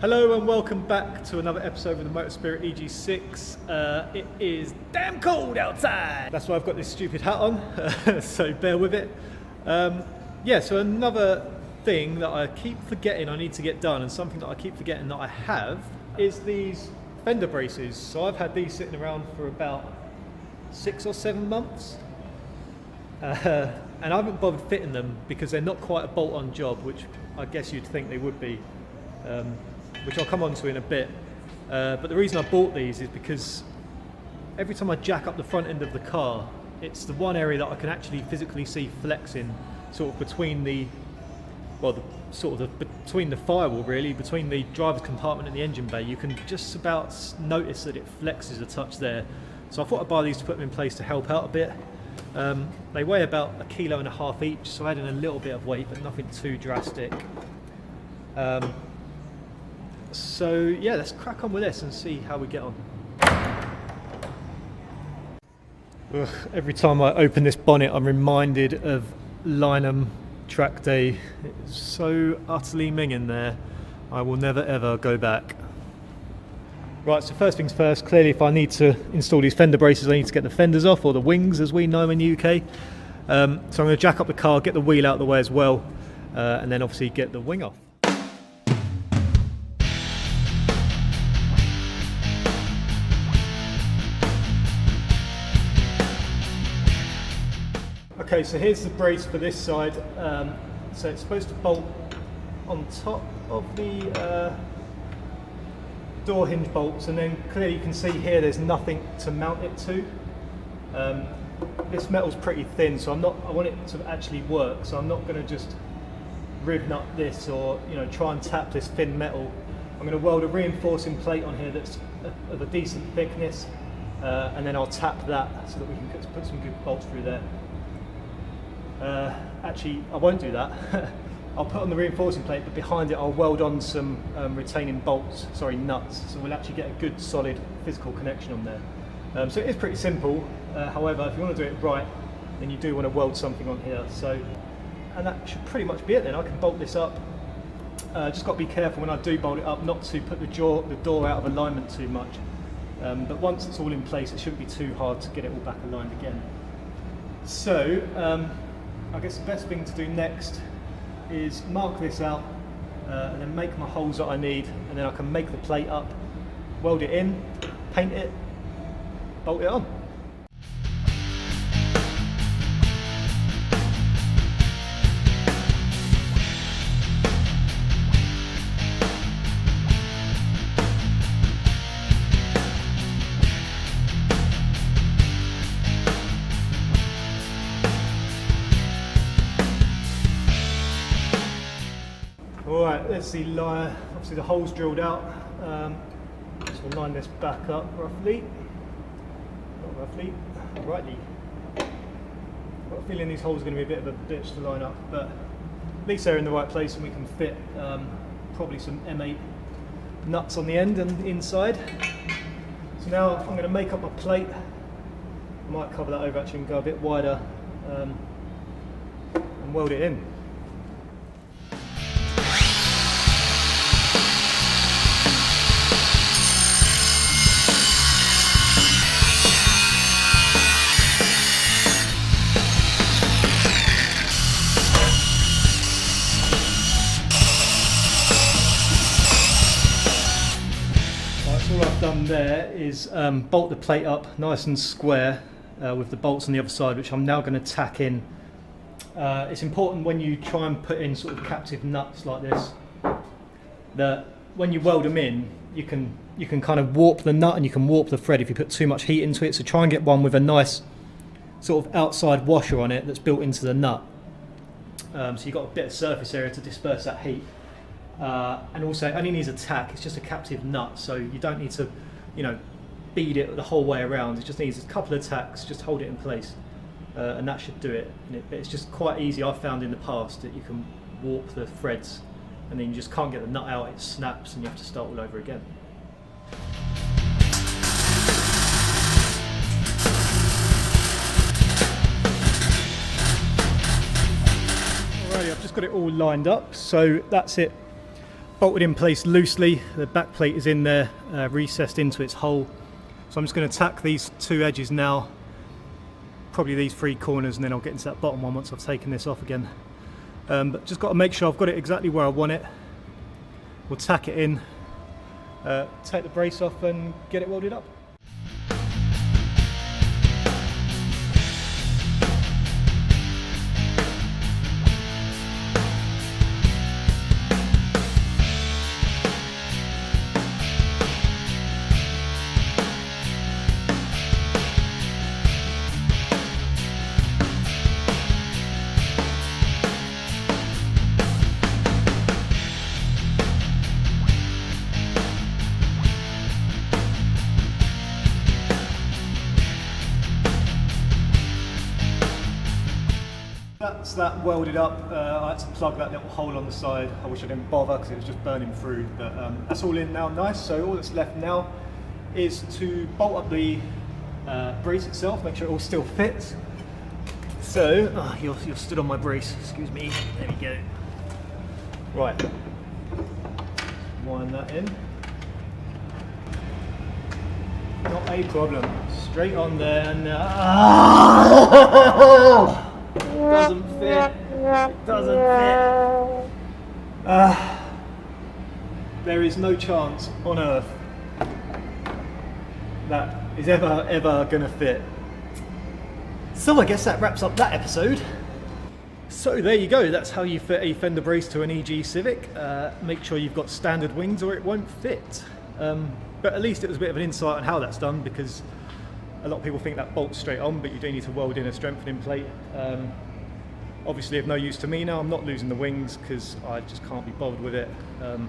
Hello and welcome back to another episode of the Motor Spirit EG6. It is damn cold outside. That's why I've got this stupid hat on, so bear with it. So another thing that I keep forgetting I need to get done, and something that I keep forgetting that I have, is these fender braces. So I've had these sitting around for about 6 or 7 months. And I haven't bothered fitting them because they're not quite a bolt-on job, which I guess you'd think they would be. Which I'll come on to in a bit. But the reason I bought these is because every time I jack up the front end of the car, it's the one area that I can actually physically see flexing, sort of between between the firewall, really, between the driver's compartment and the engine bay. You can just about notice that it flexes a touch there. So I thought I'd buy these to put them in place to help out a bit. They weigh about 1.5 kilos each, so adding a little bit of weight, but nothing too drastic. So yeah, let's crack on with this and see how we get on. Ugh, every time I open this bonnet, I'm reminded of Lynham track day. It's so utterly minging there. I will never ever go back. Right, so first things first, clearly if I need to install these fender braces, I need to get the fenders off, or the wings as we know them in the UK. So I'm going to jack up the car, get the wheel out of the way as well, and then obviously get the wing off. Okay, so here's the brace for this side. So it's supposed to bolt on top of the door hinge bolts, and then clearly you can see here there's nothing to mount it to. This metal's pretty thin, so I want it to actually work, so I'm not going to just riv nut this or try and tap this thin metal. I'm going to weld a reinforcing plate on here that's of a decent thickness, and then I'll tap that so that we can put some good bolts through there. Actually, I won't do that. I'll put on the reinforcing plate, but behind it I'll weld on some retaining nuts, so we'll actually get a good solid physical connection on there. So it is pretty simple. However, if you want to do it right, then you do want to weld something on here. And that should pretty much be it then. I can bolt this up. Just got to be careful when I do bolt it up not to put the door out of alignment too much. But once it's all in place, it shouldn't be too hard to get it all back aligned again. So I guess the best thing to do next is mark this out and then make my holes that I need, and then I can make the plate up, weld it in, paint it, bolt it on. Alright, there's the line. Obviously the hole's drilled out. So we'll line this back up roughly. Not roughly, rightly. I've got a feeling these holes are going to be a bit of a bitch to line up, but at least they're in the right place and we can fit probably some M8 nuts on the end and inside. So now I'm going to make up my plate. I might cover that over actually and go a bit wider and weld it in. Done there is bolt the plate up nice and square with the bolts on the other side, which I'm now going to tack in. It's important when you try and put in sort of captive nuts like this that when you weld them in, you can kind of warp the nut and you can warp the thread if you put too much heat into it. So try and get one with a nice sort of outside washer on it that's built into the nut. So you've got a bit of surface area to disperse that heat. And also it only needs a tack. It's just a captive nut, so you don't need to bead it the whole way around. It just needs a couple of tacks, just hold it in place, and that should do it. But it's just quite easy. I've found in the past that you can warp the threads and then you just can't get the nut out, it snaps and you have to start all over again. just got it all lined up, so that's it bolted in place loosely. The back plate is in there, recessed into its hole. So I'm just going to tack these two edges now, probably these three corners, and then I'll get into that bottom one once I've taken this off again. But just got to make sure I've got it exactly where I want it. We'll tack it in, take the brace off and get it welded up. That's that welded up. I had to plug that little hole on the side. I wish I didn't bother because it was just burning through, but that's all in now, nice. So all that's left now is to bolt up the brace itself, make sure it all still fits. So, you're stood on my brace, excuse me, there we go. Right, wind that in. Not a problem, straight on there and it doesn't fit. It doesn't fit. There is no chance on earth that is ever gonna fit. So I guess that wraps up that episode. So there you go, that's how you fit a fender brace to an EG Civic. Make sure you've got standard wings or it won't fit. But at least it was a bit of an insight on how that's done, because a lot of people think that bolts straight on, but you do need to weld in a strengthening plate. Obviously of no use to me now. I'm not losing the wings because I just can't be bothered with it.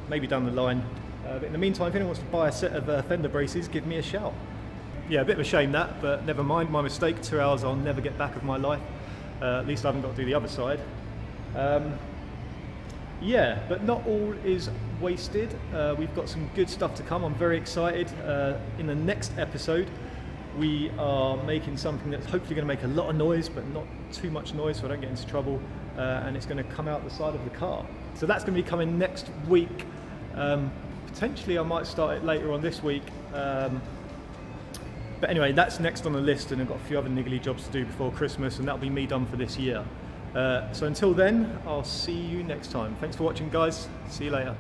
Maybe down the line. But in the meantime, if anyone wants to buy a set of fender braces, give me a shout. Yeah, a bit of a shame that, but never mind, my mistake. 2 hours I'll never get back of my life. At least I haven't got to do the other side. Yeah, but not all is wasted. We've got some good stuff to come. I'm very excited. In the next episode, we are making something that's hopefully going to make a lot of noise, but not too much noise so I don't get into trouble, and it's going to come out the side of the car. So that's going to be coming next week. Potentially I might start it later on this week. But anyway, that's next on the list, and I've got a few other niggly jobs to do before Christmas, and that'll be me done for this year. So until then, I'll see you next time. Thanks for watching, guys. See you later.